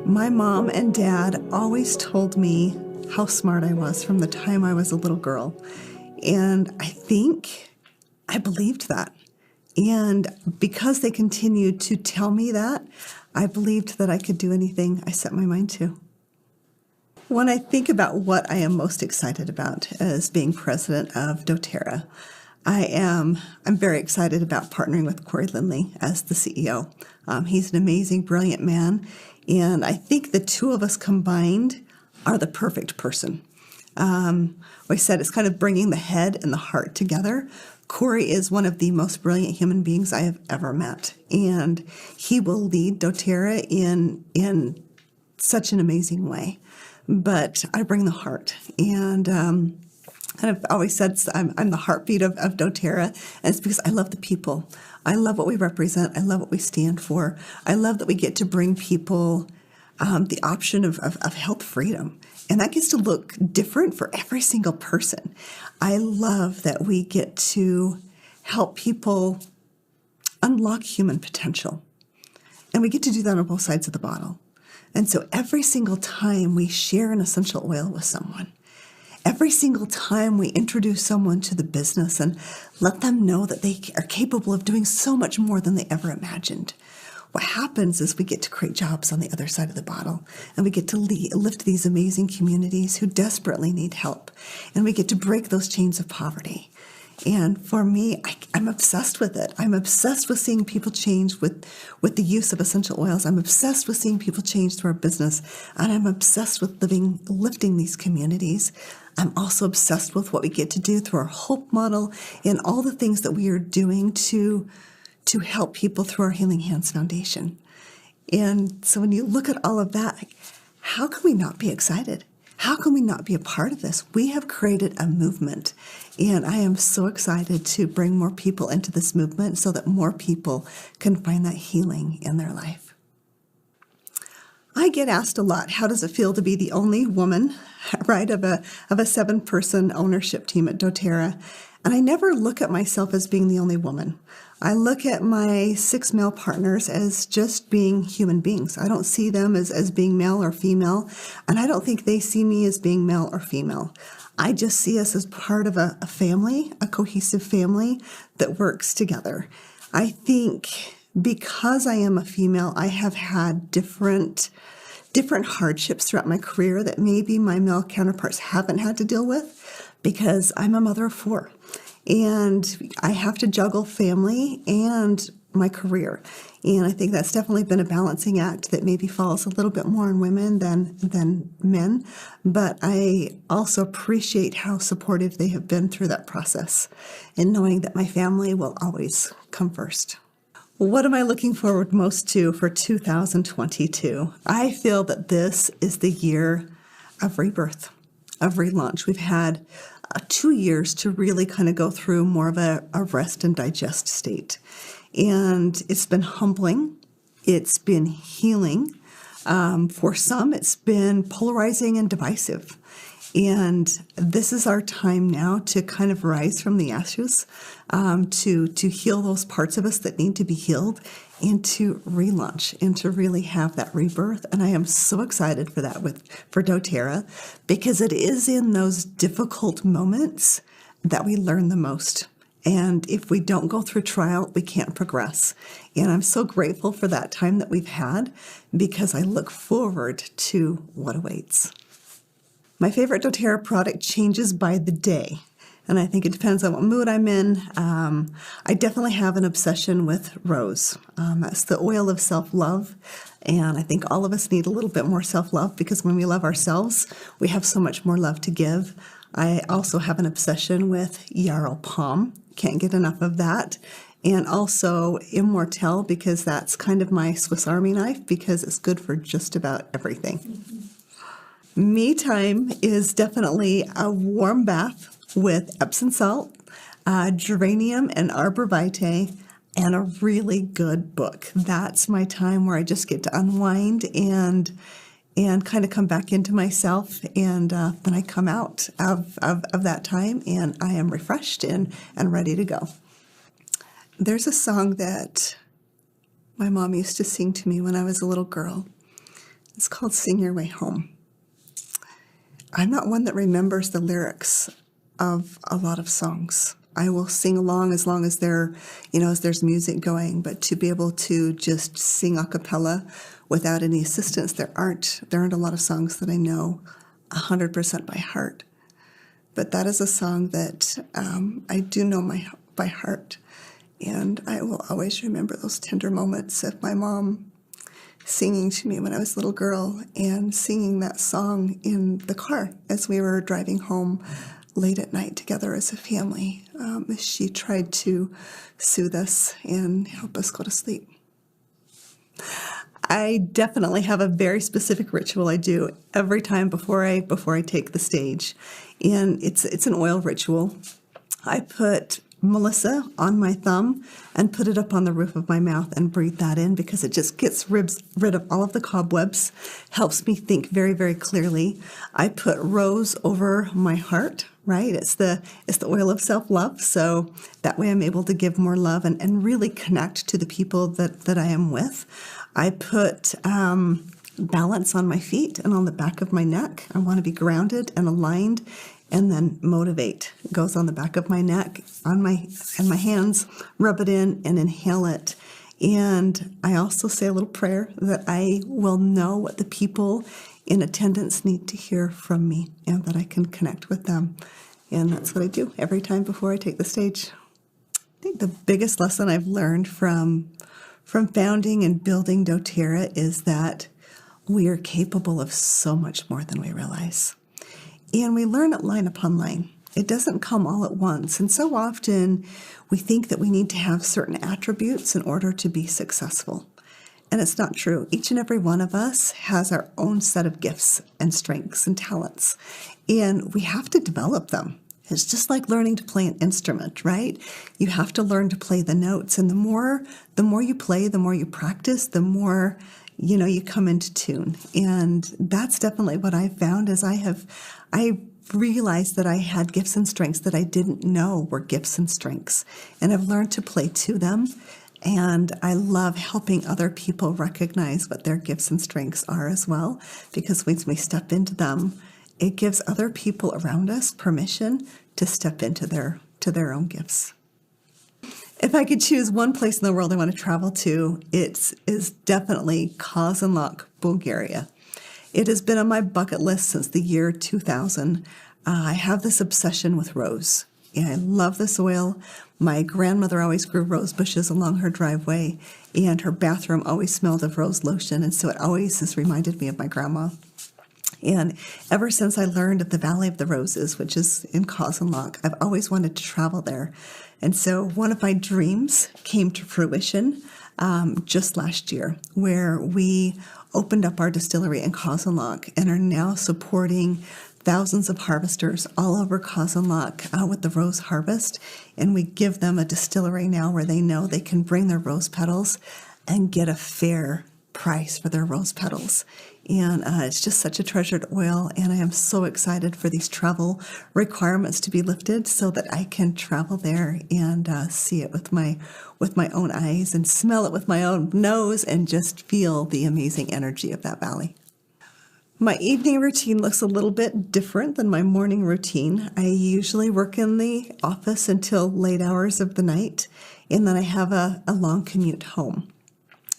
My mom and dad always told me how smart I was from the time I was a little girl. And I think I believed that. And because they continued to tell me that, I believed that I could do anything I set my mind to. When I think about what I am most excited about as being president of doTerra, I'm very excited about partnering with Corey Lindley as the CEO. He's an amazing, brilliant man, and I think the two of us combined are the perfect person. Like I said, it's kind of bringing the head and the heart together. Corey is one of the most brilliant human beings I have ever met, and he will lead doTerra in such an amazing way. But I bring the heart, and I've always said I'm the heartbeat of doTerra, and it's because I love the people. I love what we represent. I love what we stand for. I love that we get to bring people the option of health freedom, and that gets to look different for every single person. I love that we get to help people unlock human potential, and we get to do that on both sides of the bottle. And so every single time we share an essential oil with someone, every single time we introduce someone to the business and let them know that they are capable of doing so much more than they ever imagined, what happens is we get to create jobs on the other side of the bottle, and we get to lift these amazing communities who desperately need help, and we get to break those chains of poverty. And for me, I'm obsessed with it. I'm obsessed with seeing people change with the use of essential oils. I'm obsessed with seeing people change through our business, and I'm obsessed with lifting these communities. I'm also obsessed with what we get to do through our Hope model and all the things that we are doing to help people through our Healing Hands Foundation. And so when you look at all of that, how can we not be excited? How can we not be a part of this? We have created a movement, and I am so excited to bring more people into this movement so that more people can find that healing in their life. I get asked a lot, how does it feel to be the only woman, right, of a 7-person ownership team at doTerra? And I never look at myself as being the only woman. I look at my 6 male partners as just being human beings. I don't see them as being male or female, and I don't think they see me as being male or female. I just see us as part of a family, a cohesive family that works together. I think because I am a female, I have had different hardships throughout my career that maybe my male counterparts haven't had to deal with, because I'm a mother of 4. And I have to juggle family and my career. And I think that's definitely been a balancing act that maybe falls a little bit more on women than men. But I also appreciate how supportive they have been through that process, and knowing that my family will always come first. What am I looking forward most to for 2022? I feel that this is the year of rebirth, of relaunch. We've had 2 years to really kind of go through more of a rest and digest state. And it's been humbling. It's been healing. For some, it's been polarizing and divisive. And this is our time now to kind of rise from the ashes, to heal those parts of us that need to be healed, and to relaunch and to really have that rebirth. And I am so excited for that for doTerra, because it is in those difficult moments that we learn the most. And if we don't go through trial, we can't progress. And I'm so grateful for that time that we've had, because I look forward to what awaits. My favorite doTerra product changes by the day, and I think it depends on what mood I'm in. I definitely have an obsession with rose. That's the oil of self-love, and I think all of us need a little bit more self-love, because when we love ourselves, we have so much more love to give. I also have an obsession with yarrow palm. Can't get enough of that. And also Immortelle, because that's kind of my Swiss Army knife, because it's good for just about everything. Me time is definitely a warm bath with Epsom salt, geranium and arborvitae, and a really good book. That's my time where I just get to unwind and kind of come back into myself, and then I come out of that time and I am refreshed and ready to go. There's a song that my mom used to sing to me when I was a little girl, It's called Sing Your Way Home. I'm not one that remembers the lyrics of a lot of songs. I will sing along as long as as there's music going, but to be able to just sing a cappella without any assistance, there aren't a lot of songs that I know 100% by heart. But that is a song that I do know by heart, and I will always remember those tender moments of my mom singing to me when I was a little girl and singing that song in the car as we were driving home late at night together as a family. She tried to soothe us and help us go to sleep. I definitely have a very specific ritual I do every time before I take the stage, and it's an oil ritual. I put Melissa on my thumb and put it up on the roof of my mouth and breathe that in, because it just gets rid of all of the cobwebs, helps me think very, very clearly. I put rose over my heart, right? It's the oil of self-love, so that way I'm able to give more love and really connect to the people that I am with. I put balance on my feet and on the back of my neck. I want to be grounded and aligned. And then motivate goes on the back of my neck, and my hands, rub it in and inhale it. And I also say a little prayer that I will know what the people in attendance need to hear from me and that I can connect with them. And that's what I do every time before I take the stage. I think the biggest lesson I've learned from founding and building doTerra is that we are capable of so much more than we realize. And we learn it line upon line. It doesn't come all at once. And so often we think that we need to have certain attributes in order to be successful. And it's not true. Each and every one of us has our own set of gifts and strengths and talents. And we have to develop them. It's just like learning to play an instrument, right? You have to learn to play the notes. And the more you play, the more you practice, the more you come into tune. And that's definitely what I found is I realized that I had gifts and strengths that I didn't know were gifts and strengths. And I've learned to play to them. And I love helping other people recognize what their gifts and strengths are as well, because once we step into them, it gives other people around us permission to step into their own gifts. If I could choose one place in the world I want to travel to, it is definitely Kazanlak, Bulgaria. It has been on my bucket list since the year 2000. I have this obsession with rose, and I love this oil. My grandmother always grew rose bushes along her driveway, and her bathroom always smelled of rose lotion, and so it always has reminded me of my grandma. And ever since I learned of the Valley of the Roses, which is in Kazanlak, I've always wanted to travel there. And so one of my dreams came to fruition just last year, where we opened up our distillery in Kazanlak and are now supporting thousands of harvesters all over Kazanlak with the rose harvest. And we give them a distillery now where they know they can bring their rose petals and get a fair price for their rose petals. And it's just such a treasured oil, and I am so excited for these travel requirements to be lifted so that I can travel there and see it with my own eyes and smell it with my own nose and just feel the amazing energy of that valley. My evening routine looks a little bit different than my morning routine. I usually work in the office until late hours of the night, and then I have a long commute home.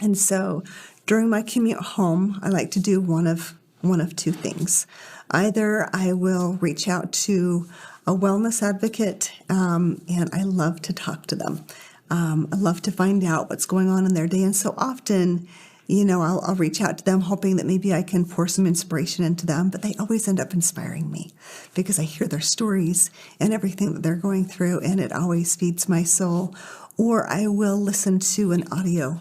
And so during my commute home, I like to do one of two things. Either I will reach out to a wellness advocate, and I love to talk to them. I love to find out what's going on in their day. And so often, I'll reach out to them hoping that maybe I can pour some inspiration into them, but they always end up inspiring me because I hear their stories and everything that they're going through, and it always feeds my soul. Or I will listen to an audio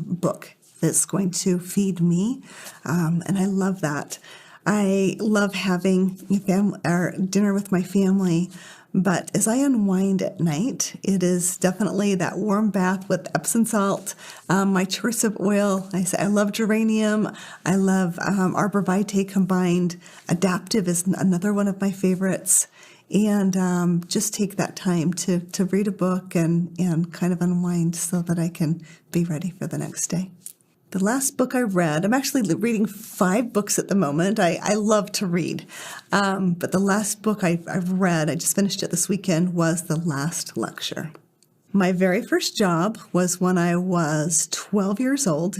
book that's going to feed me, and I love that. I love having dinner with my family, but as I unwind at night, it is definitely that warm bath with Epsom salt, my choice of oil. I love geranium. I love arbor vitae combined. Adaptive is another one of my favorites. And just take that time to read a book and kind of unwind so that I can be ready for the next day. The last book I read, I'm actually reading 5 books at the moment. I love to read. But the last book I've read, I just finished it this weekend, was The Last Lecture. My very first job was when I was 12 years old,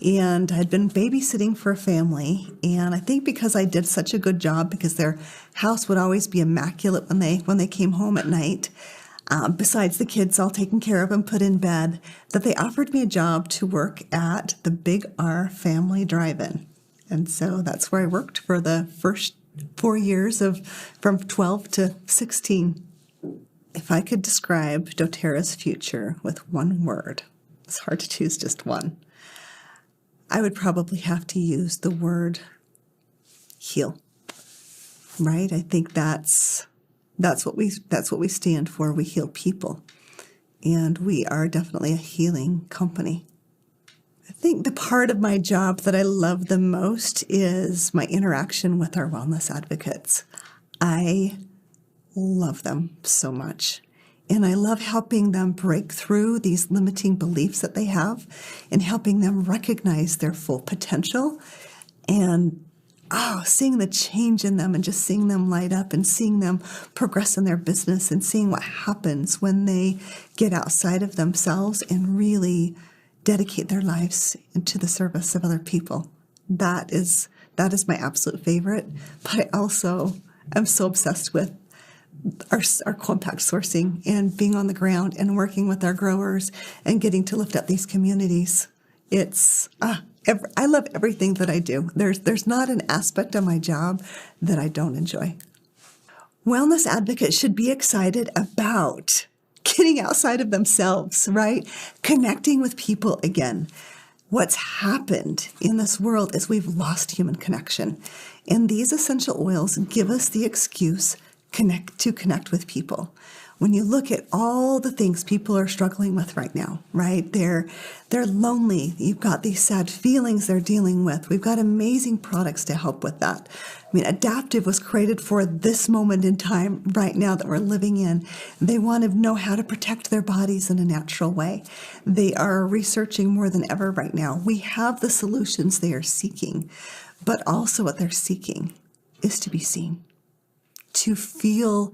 and I'd been babysitting for a family. And I think because I did such a good job, because their house would always be immaculate when they came home at night, besides the kids all taken care of and put in bed, that they offered me a job to work at the Big R Family Drive-In. And so that's where I worked for the first 4 years from 12 to 16. If I could describe doTerra's future with one word, it's hard to choose just one, I would probably have to use the word heal. Right? I think that's what we stand for. We heal people, and we are definitely a healing company. I think the part of my job that I love the most is my interaction with our wellness advocates. I love them so much, and I love helping them break through these limiting beliefs that they have, and helping them recognize their full potential, and seeing the change in them, and just seeing them light up, and seeing them progress in their business, and seeing what happens when they get outside of themselves and really dedicate their lives into the service of other people. That is my absolute favorite. But I also am so obsessed with our compact sourcing, and being on the ground and working with our growers and getting to lift up these communities. I love everything that I do. There's not an aspect of my job that I don't enjoy. Wellness advocates should be excited about getting outside of themselves, right? Connecting with people again. What's happened in this world is we've lost human connection. And these essential oils give us the excuse to connect with people. When you look at all the things people are struggling with right now, right? They're lonely. You've got these sad feelings they're dealing with. We've got amazing products to help with that. I mean, Adaptive was created for this moment in time right now that we're living in. They want to know how to protect their bodies in a natural way. They are researching more than ever right now. We have the solutions they are seeking, but also what they're seeking is to be seen, to feel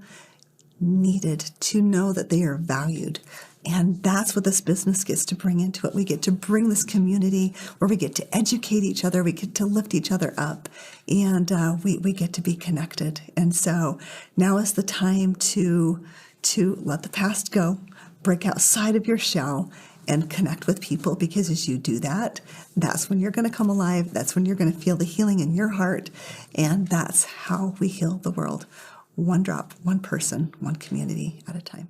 needed, to know that they are valued. And that's what this business gets to bring into it. We get to bring this community where we get to educate each other, we get to lift each other up, and we get to be connected. And so now is the time to let the past go, break outside of your shell, and connect with people, because as you do that, that's when you're going to come alive. That's when you're going to feel the healing in your heart. And that's how we heal the world. One drop, one person, one community at a time.